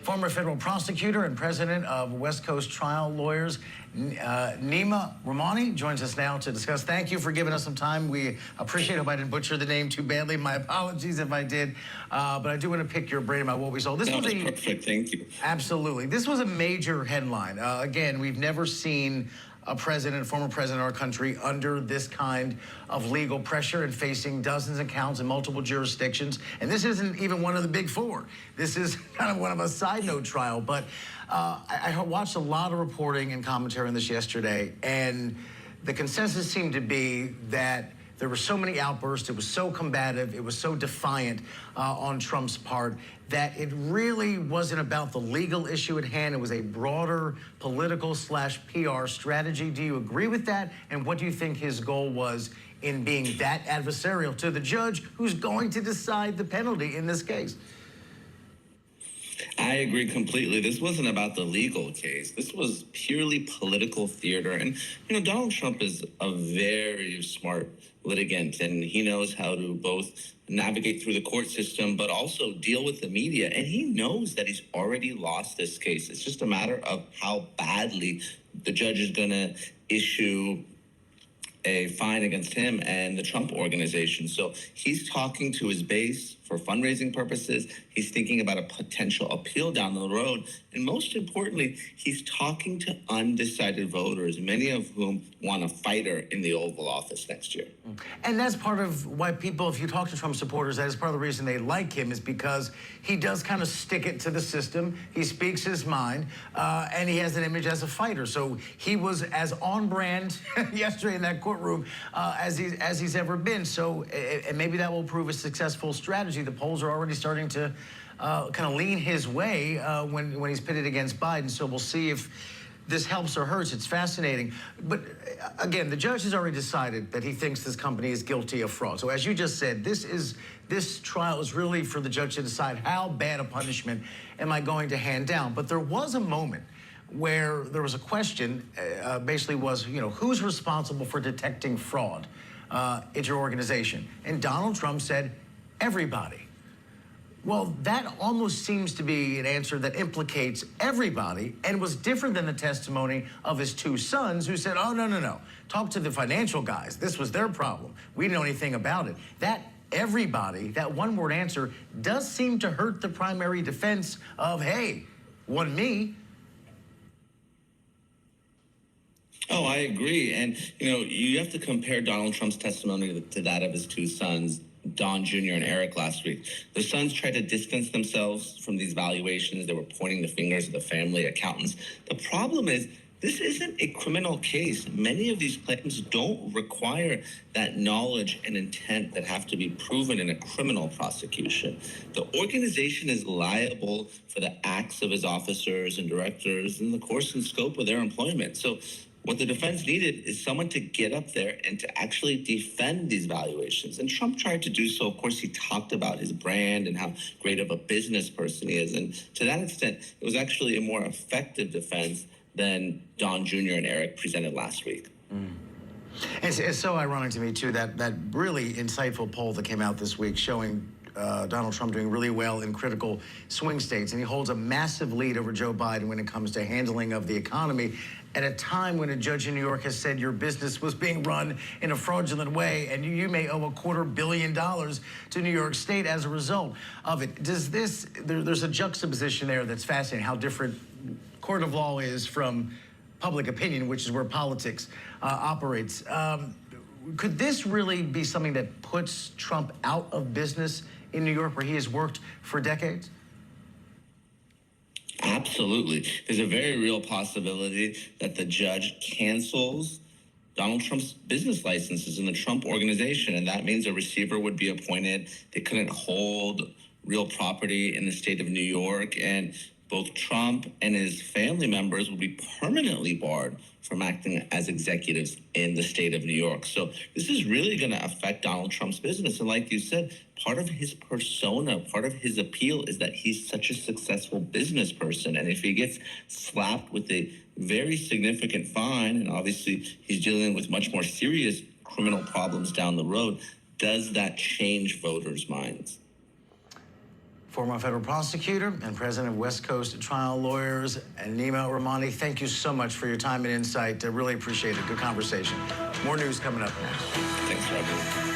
Former federal prosecutor and president of West Coast Trial Lawyers, Neama joins us now to discuss. Thank you for giving us some time. We appreciate it. Hope I didn't butcher the name too badly. My apologies if I did. But I do want to pick your brain about what we saw. This was perfect. Thank you. Absolutely. This was a major headline. Again, we've never seen a former president of our country under this kind of legal pressure and facing dozens of counts in multiple jurisdictions. And this isn't even one of the big four. This is kind of one of a side note trial. But I watched a lot of reporting and commentary on this yesterday, and the consensus seemed to be that there were so many outbursts, it was so combative, it was so defiant on Trump's part that it really wasn't about the legal issue at hand. It was a broader political/PR strategy. Do you agree with that? And what do you think his goal was in being that adversarial to the judge who's going to decide the penalty in this case? I agree completely. This wasn't about the legal case. This was purely political theater. And, Donald Trump is a very smart litigant, and he knows how to both navigate through the court system, but also deal with the media. And he knows that he's already lost this case. It's just a matter of how badly the judge is going to issue a fine against him and the Trump organization. So he's talking to his base for fundraising purposes. He's thinking about a potential appeal down the road. And most importantly, he's talking to undecided voters, many of whom want a fighter in the Oval Office next year. And that's part of why people, if you talk to Trump supporters, that is part of the reason they like him, is because he does kind of stick it to the system. He speaks his mind, and he has an image as a fighter. So he was as on brand yesterday in that courtroom as he's ever been. So and maybe that will prove a successful strategy. The polls are already starting to kind of lean his way when he's pitted against Biden. So we'll see if this helps or hurts. It's fascinating. But again, the judge has already decided that he thinks this company is guilty of fraud. So as you just said, this trial is really for the judge to decide how bad a punishment am I going to hand down. But there was a moment where there was a question, basically was, who's responsible for detecting fraud at your organization? And Donald Trump said, everybody. Well, that almost seems to be an answer that implicates everybody and was different than the testimony of his two sons who said, oh, no. Talk to the financial guys. This was their problem. We didn't know anything about it. That everybody, that one-word answer, does seem to hurt the primary defense of, hey, wasn't me. Oh, I agree. And, you have to compare Donald Trump's testimony to that of his two sons, Don Jr. and Eric, last week. The sons tried to distance themselves from these valuations. They were pointing the fingers at the family accountants. The problem is, this isn't a criminal case. Many of these claims don't require that knowledge and intent that have to be proven in a criminal prosecution. The organization is liable for the acts of his officers and directors in the course and scope of their employment. So what the defense needed is someone to get up there and to actually defend these valuations. And Trump tried to do so. Of course, he talked about his brand and how great of a business person he is. And to that extent, it was actually a more effective defense than Don Jr. and Eric presented last week. It's so ironic to me, too, that really insightful poll that came out this week showing Donald Trump doing really well in critical swing states, and he holds a massive lead over Joe Biden when it comes to handling of the economy at a time when a judge in New York has said your business was being run in a fraudulent way and you may owe $250 million to New York State as a result of it. There's a juxtaposition there that's fascinating, how different court of law is from public opinion, which is where politics operates. Could this really be something that puts Trump out of business in New York, where he has worked for decades? Absolutely. There's a very real possibility that the judge cancels Donald Trump's business licenses in the Trump organization, and that means a receiver would be appointed. They couldn't hold real property in the state of New York, and both Trump and his family members will be permanently barred from acting as executives in the state of New York. So this is really going to affect Donald Trump's business. And like you said, part of his persona, part of his appeal is that he's such a successful business person. And if he gets slapped with a very significant fine, and obviously he's dealing with much more serious criminal problems down the road, does that change voters' minds? Former federal prosecutor and president of West Coast Trial Lawyers, Neama Rahmani, thank you so much for your time and insight. I really appreciate it. Good conversation. More news coming up next. Thanks, Roger.